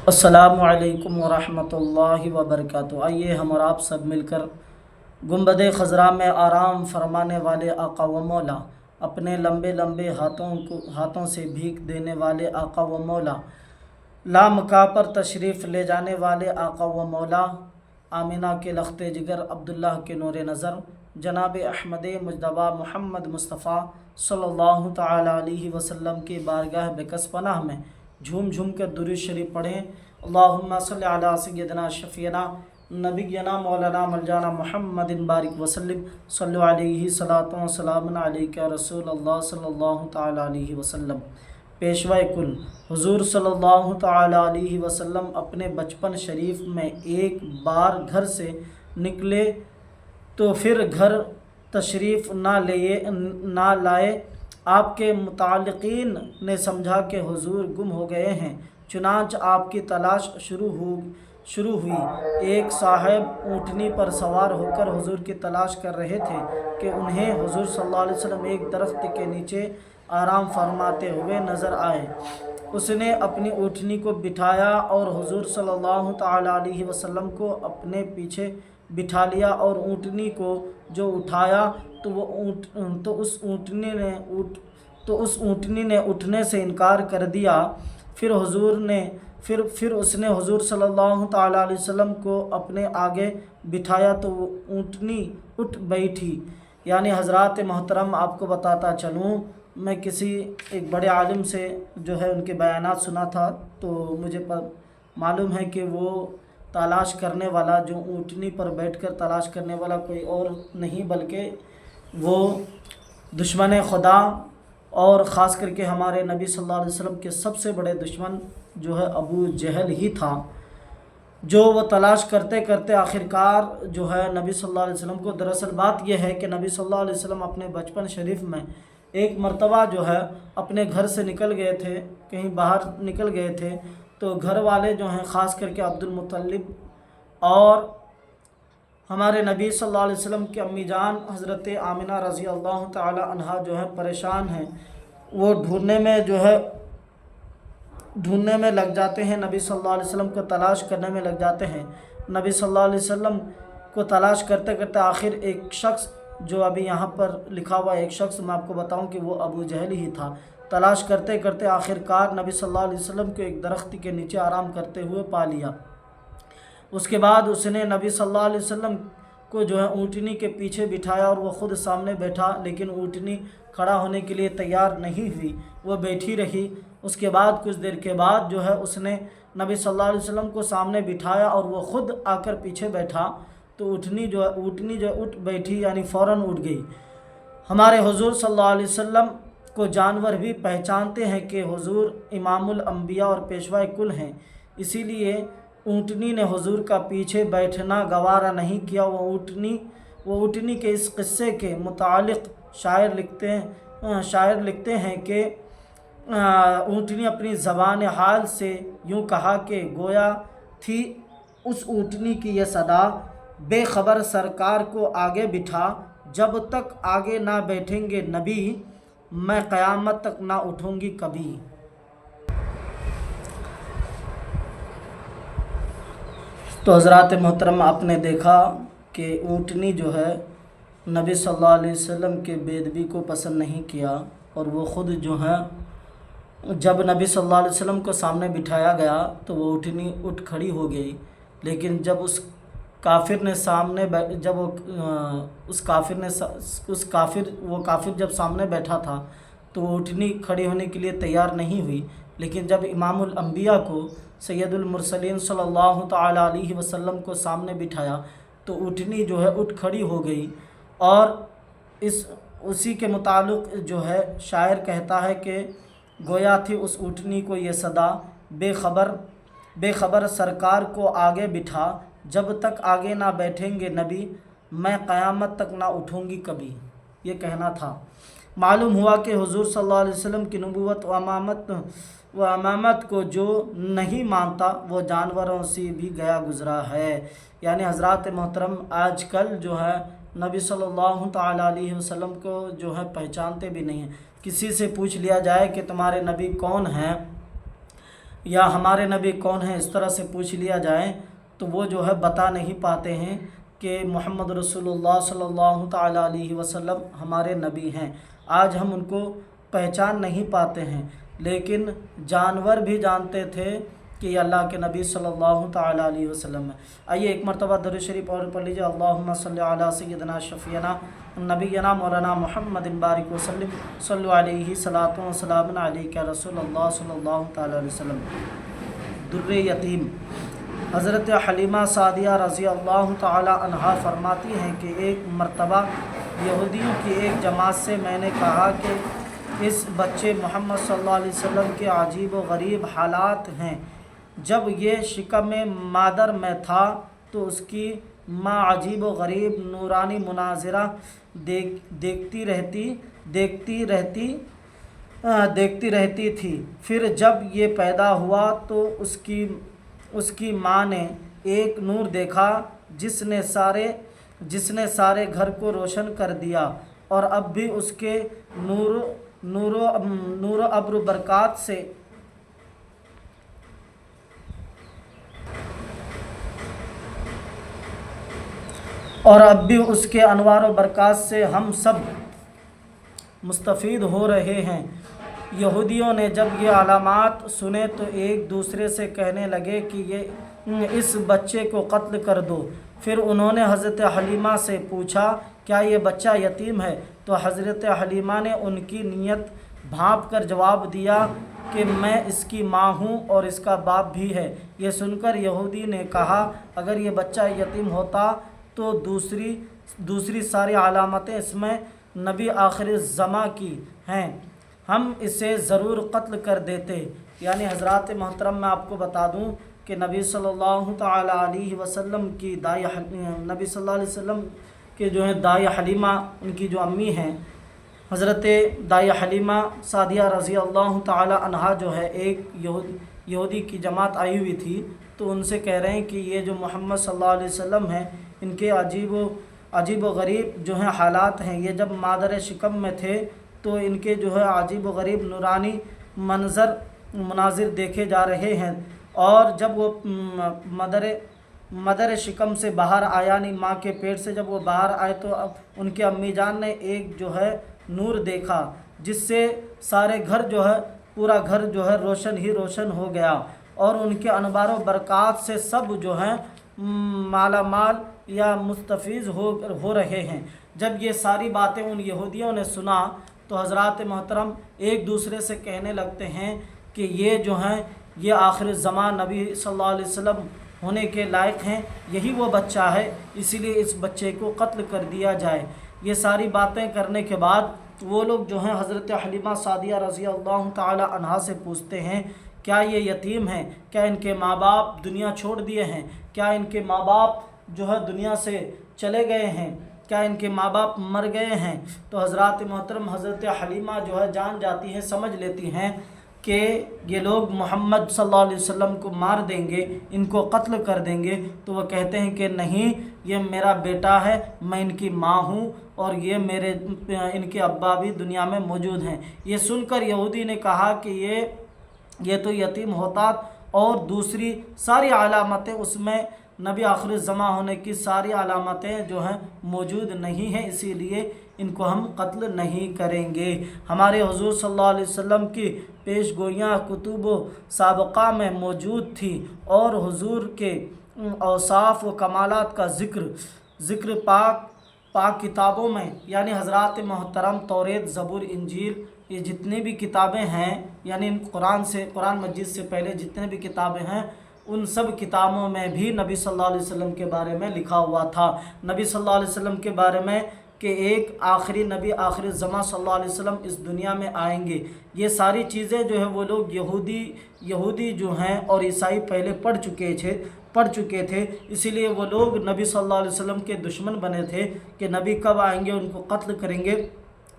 السلام علیکم ورحمۃ اللہ وبرکاتہ۔ آئیے ہم اور آپ سب مل کر گنبد خضرا میں آرام فرمانے والے آقا و مولا، اپنے لمبے لمبے ہاتھوں سے بھیک دینے والے آقا و مولا، لامکاں پر تشریف لے جانے والے آقا و مولا، آمینہ کے لخت جگر، عبداللہ کے نور نظر، جناب احمد مجتبیٰ محمد مصطفیٰ صلی اللہ تعالی علیہ وسلم کی بارگاہ بکس پناہ میں جھوم جھوم کر درود شریف پڑھیں۔ اللہم صلی علی سیدنا شفیعنا نبینا مولانا ملجانا محمد بارک وسلم، صلی علیہ صلاۃ و سلام علیک رسول اللہ صلی اللہ تعالی علیہ وسلم۔ پیشوا کل حضور صلی اللہ تعالی علیہ وسلم اپنے بچپن شریف میں ایک بار گھر سے نکلے تو پھر گھر تشریف نہ لائے۔ آپ کے متعلقین نے سمجھا کہ حضور گم ہو گئے ہیں، چنانچہ آپ کی تلاش شروع ہوئی۔ ایک صاحب اونٹنی پر سوار ہو کر حضور کی تلاش کر رہے تھے کہ انہیں حضور صلی اللہ علیہ وسلم ایک درخت کے نیچے آرام فرماتے ہوئے نظر آئے۔ اس نے اپنی اونٹنی کو بٹھایا اور حضور صلی اللہ تعالی علیہ وسلم کو اپنے پیچھے بٹھا لیا، اور اونٹنی کو جو اٹھایا تو اس اونٹنی نے اٹھنے سے انکار کر دیا۔ پھر اس نے حضور صلی اللہ تعالی علیہ وسلم کو اپنے آگے بٹھایا تو وہ اونٹنی اٹھ بیٹھی۔ یعنی حضرات محترم، آپ کو بتاتا چلوں، میں کسی ایک بڑے عالم سے جو ہے ان کے بیانات سنا تھا، تو مجھے معلوم ہے کہ وہ تلاش کرنے والا، جو اونٹنی پر بیٹھ کر تلاش کرنے والا کوئی اور نہیں بلکہ وہ دشمن خدا، اور خاص کر کے ہمارے نبی صلی اللہ علیہ وسلم کے سب سے بڑے دشمن جو ہے ابو جہل ہی تھا، جو وہ تلاش کرتے کرتے آخرکار جو ہے نبی صلی اللہ علیہ وسلم کو، دراصل بات یہ ہے کہ نبی صلی اللہ علیہ وسلم اپنے بچپن شریف میں ایک مرتبہ جو ہے اپنے گھر سے نکل گئے تھے، کہیں باہر نکل گئے تھے، تو گھر والے جو ہیں خاص کر کے عبد المطلب اور ہمارے نبی صلی اللہ علیہ وسلم کی امی جان حضرت آمنہ رضی اللہ تعالی عنہا جو ہے پریشان ہیں، وہ ڈھونڈنے میں لگ جاتے ہیں، نبی صلی اللہ علیہ وسلم کو تلاش کرنے میں لگ جاتے ہیں۔ نبی صلی اللہ علیہ وسلم کو تلاش کرتے کرتے آخر ایک شخص، جو ابھی یہاں پر لکھا ہوا ایک شخص میں آپ کو بتاؤں کہ وہ ابو جہل ہی تھا، تلاش کرتے کرتے آخرکار نبی صلی اللہ علیہ وسلم کو ایک درخت کے نیچے آرام کرتے ہوئے پا لیا۔ اس کے بعد اس نے نبی صلی اللہ علیہ وسلم کو جو ہے اونٹنی کے پیچھے بٹھایا اور وہ خود سامنے بیٹھا، لیکن اونٹنی کھڑا ہونے کے لیے تیار نہیں ہوئی، وہ بیٹھی رہی۔ اس کے بعد کچھ دیر کے بعد جو ہے اس نے نبی صلی اللہ علیہ وسلم کو سامنے بٹھایا اور وہ خود آ کر پیچھے بیٹھا، تو اونٹنی جو اٹھ بیٹھی، یعنی فوراً اٹھ گئی۔ ہمارے حضور صلی اللہ علیہ وسلم کو جانور بھی پہچانتے ہیں کہ حضور امام الانبیاء اور پیشوا کل ہیں، اسی لیے اونٹنی نے حضور کا پیچھے بیٹھنا گوارا نہیں کیا۔ وہ اونٹنی کے اس قصے کے متعلق شاعر لکھتے ہیں کہ اونٹنی اپنی زبان حال سے یوں کہا کہ گویا تھی اس اونٹنی کی یہ صدا، بے خبر سرکار کو آگے بٹھا، جب تک آگے نہ بیٹھیں گے نبی، میں قیامت تک نہ اٹھوں گی کبھی۔ تو حضرات محترم، آپ نے دیکھا کہ اونٹنی جو ہے نبی صلی اللہ علیہ وسلم کے بے ادبی کو پسند نہیں کیا، اور وہ خود جو ہے جب نبی صلی اللہ علیہ وسلم کو سامنے بٹھایا گیا تو وہ اونٹنی اٹھ کھڑی ہو گئی، لیکن جب وہ کافر جب سامنے بیٹھا تھا تو وہ اونٹنی کھڑی ہونے کے لیے تیار نہیں ہوئی، لیکن جب امام الانبیاء کو، سید المرسلین صلی اللہ تعالی علیہ وسلم کو سامنے بٹھایا تو اونٹنی جو ہے اٹھ کھڑی ہو گئی۔ اور اسی کے متعلق جو ہے شاعر کہتا ہے کہ گویا تھی اس اونٹنی کو یہ صدا، بے خبر سرکار کو آگے بٹھا، جب تک آگے نہ بیٹھیں گے نبی، میں قیامت تک نہ اٹھوں گی کبھی، یہ کہنا تھا۔ معلوم ہوا کہ حضور صلی اللہ علیہ وسلم کی نبوت و امامت کو جو نہیں مانتا وہ جانوروں سے بھی گیا گزرا ہے۔ یعنی حضرات محترم، آج کل جو ہے نبی صلی اللہ تعالی علیہ وسلم کو جو ہے پہچانتے بھی نہیں ہیں۔ کسی سے پوچھ لیا جائے کہ تمہارے نبی کون ہیں، یا ہمارے نبی کون ہیں اس طرح سے پوچھ لیا جائے تو وہ جو ہے بتا نہیں پاتے ہیں کہ محمد رسول اللہ صلی اللہ تعالیٰ علیہ وسلم ہمارے نبی ہیں۔ آج ہم ان کو پہچان نہیں پاتے ہیں، لیکن جانور بھی جانتے تھے کہ یہ اللہ کے نبی صلی اللہ تعالیٰ علیہ وسلم ہے۔ آئیے ایک مرتبہ درود شریف اور پڑھ لیجیے۔ اللہم صلی علی سیدنا شفیعنا نبینا مولانا محمد بارک وسلم صلی علیہ صلاۃ و سلام علیک رسول اللہ صلی اللہ تعالیٰ علیہ وسلم۔ در یتیم حضرت حلیمہ سعدیہ رضی اللہ تعالیٰ عنہا فرماتی ہیں کہ ایک مرتبہ یہودیوں کی ایک جماعت سے میں نے کہا کہ اس بچے محمد صلی اللہ علیہ وسلم کے عجیب و غریب حالات ہیں۔ جب یہ شکم مادر میں تھا تو اس کی ماں عجیب و غریب نورانی مناظرہ دیکھتی رہتی تھی۔ پھر جب یہ پیدا ہوا تو اس کی ماں نے ایک نور دیکھا جس نے سارے گھر کو روشن کر دیا، اور اب بھی اس کے نور و ابر برکات سے اس کے انوار و برکات سے ہم سب مستفید ہو رہے ہیں۔ یہودیوں نے جب یہ علامات سنے تو ایک دوسرے سے کہنے لگے کہ اس بچے کو قتل کر دو۔ پھر انہوں نے حضرت حلیمہ سے پوچھا کیا یہ بچہ یتیم ہے؟ تو حضرت حلیمہ نے ان کی نیت بھانپ کر جواب دیا کہ میں اس کی ماں ہوں اور اس کا باپ بھی ہے۔ یہ سن کر یہودی نے کہا اگر یہ بچہ یتیم ہوتا تو دوسری ساری علامتیں اس میں نبی آخر الزماں کی ہیں، ہم اسے ضرور قتل کر دیتے۔ یعنی حضرات محترم میں آپ کو بتا دوں کہ نبی صلی اللہ تعالیٰ علیہ وسلم کی نبی صلی اللہ علیہ وسلم کے جو ہیں دائی حلیمہ، ان کی جو امی ہیں حضرت دائی حلیمہ سعدیہ رضی اللہ تعالیٰ عنہا جو ہے ایک یہودی کی جماعت آئی ہوئی تھی، تو ان سے کہہ رہے ہیں کہ یہ جو محمد صلی اللہ علیہ وسلم ہیں ان کے عجیب و غریب جو ہیں حالات ہیں۔ یہ جب مادر شکم میں تھے تو ان کے جو ہے عجیب و غریب نورانی مناظر دیکھے جا رہے ہیں، اور جب وہ مدر شکم سے باہر آیا، یعنی ماں کے پیٹ سے جب وہ باہر آئے تو اب ان کے امی جان نے ایک جو ہے نور دیکھا جس سے سارے گھر جو ہے پورا گھر جو ہے روشن ہی روشن ہو گیا، اور ان کے انوار و برکات سے سب جو ہیں مالا مال یا مستفیض ہو رہے ہیں۔ جب یہ ساری باتیں ان یہودیوں نے سنا تو حضرات محترم ایک دوسرے سے کہنے لگتے ہیں کہ یہ جو ہیں یہ آخر الزمان نبی صلی اللہ علیہ وسلم ہونے کے لائق ہیں، یہی وہ بچہ ہے، اسی لیے اس بچے کو قتل کر دیا جائے۔ یہ ساری باتیں کرنے کے بعد وہ لوگ جو ہیں حضرت حلیمہ سعدیہ رضی اللہ تعالی عنہا سے پوچھتے ہیں کیا یہ یتیم ہیں؟ کیا ان کے ماں باپ دنیا چھوڑ دیے ہیں؟ کیا ان کے ماں باپ جو ہے دنیا سے چلے گئے ہیں؟ کیا ان کے ماں باپ مر گئے ہیں؟ تو حضرات محترم حضرت حلیمہ جو ہے جان جاتی ہیں، سمجھ لیتی ہیں کہ یہ لوگ محمد صلی اللہ علیہ وسلم کو مار دیں گے، ان کو قتل کر دیں گے، تو وہ کہتے ہیں کہ نہیں، یہ میرا بیٹا ہے، میں ان کی ماں ہوں، اور ان کے ابا بھی دنیا میں موجود ہیں۔ یہ سن کر یہودی نے کہا کہ یہ تو یتیم ہوتا اور دوسری ساری علامتیں اس میں نبی آخر الزماں ہونے کی ساری علامتیں جو ہیں موجود نہیں ہیں، اسی لیے ان کو ہم قتل نہیں کریں گے۔ ہمارے حضور صلی اللہ علیہ وسلم کی پیش گوئیاں کتب و سابقہ میں موجود تھی، اور حضور کے اوصاف و کمالات کا ذکر پاک کتابوں میں، یعنی حضرات محترم توریت، زبور، انجیل، یہ جتنی بھی کتابیں ہیں، یعنی قرآن مجید سے پہلے جتنے بھی کتابیں ہیں ان سب کتابوں میں بھی نبی صلی اللہ علیہ وسلم کے بارے میں لکھا ہوا تھا، نبی صلی اللہ علیہ وسلم کے بارے میں کہ ایک آخری نبی آخر الزماں صلی اللہ علیہ وسلم اس دنیا میں آئیں گے۔ یہ ساری چیزیں جو ہے وہ لوگ یہودی جو ہیں اور عیسائی پہلے پڑھ چکے تھے، اسی لیے وہ لوگ نبی صلی اللہ علیہ وسلم کے دشمن بنے تھے کہ نبی کب آئیں گے، ان کو قتل کریں گے،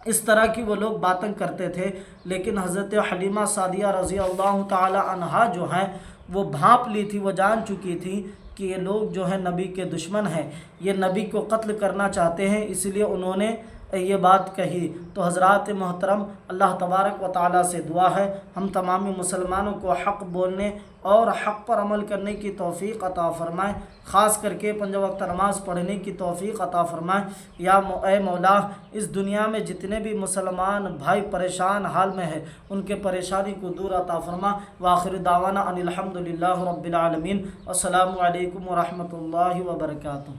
اس طرح کی وہ لوگ باتیں کرتے تھے۔ لیکن حضرت حلیمہ سعدیہ رضی اللہ تعالی عنہا جو ہیں وہ بھانپ لی تھی، وہ جان چکی تھی کہ یہ لوگ جو ہیں نبی کے دشمن ہیں، یہ نبی کو قتل کرنا چاہتے ہیں، اس لیے انہوں نے یہ بات کہی تو حضرات محترم، اللہ تبارک و تعالیٰ سے دعا ہے ہم تمامی مسلمانوں کو حق بولنے اور حق پر عمل کرنے کی توفیق عطا فرمائے، خاص کر کے 5 وقت نماز پڑھنے کی توفیق عطا فرمائے۔ اے مولا، اس دنیا میں جتنے بھی مسلمان بھائی پریشان حال میں ہیں ان کے پریشانی کو دور عطا فرما۔ وآخر دعوانا ان الحمد للہ رب العالمین۔ السلام علیکم ورحمۃ اللہ وبرکاتہ۔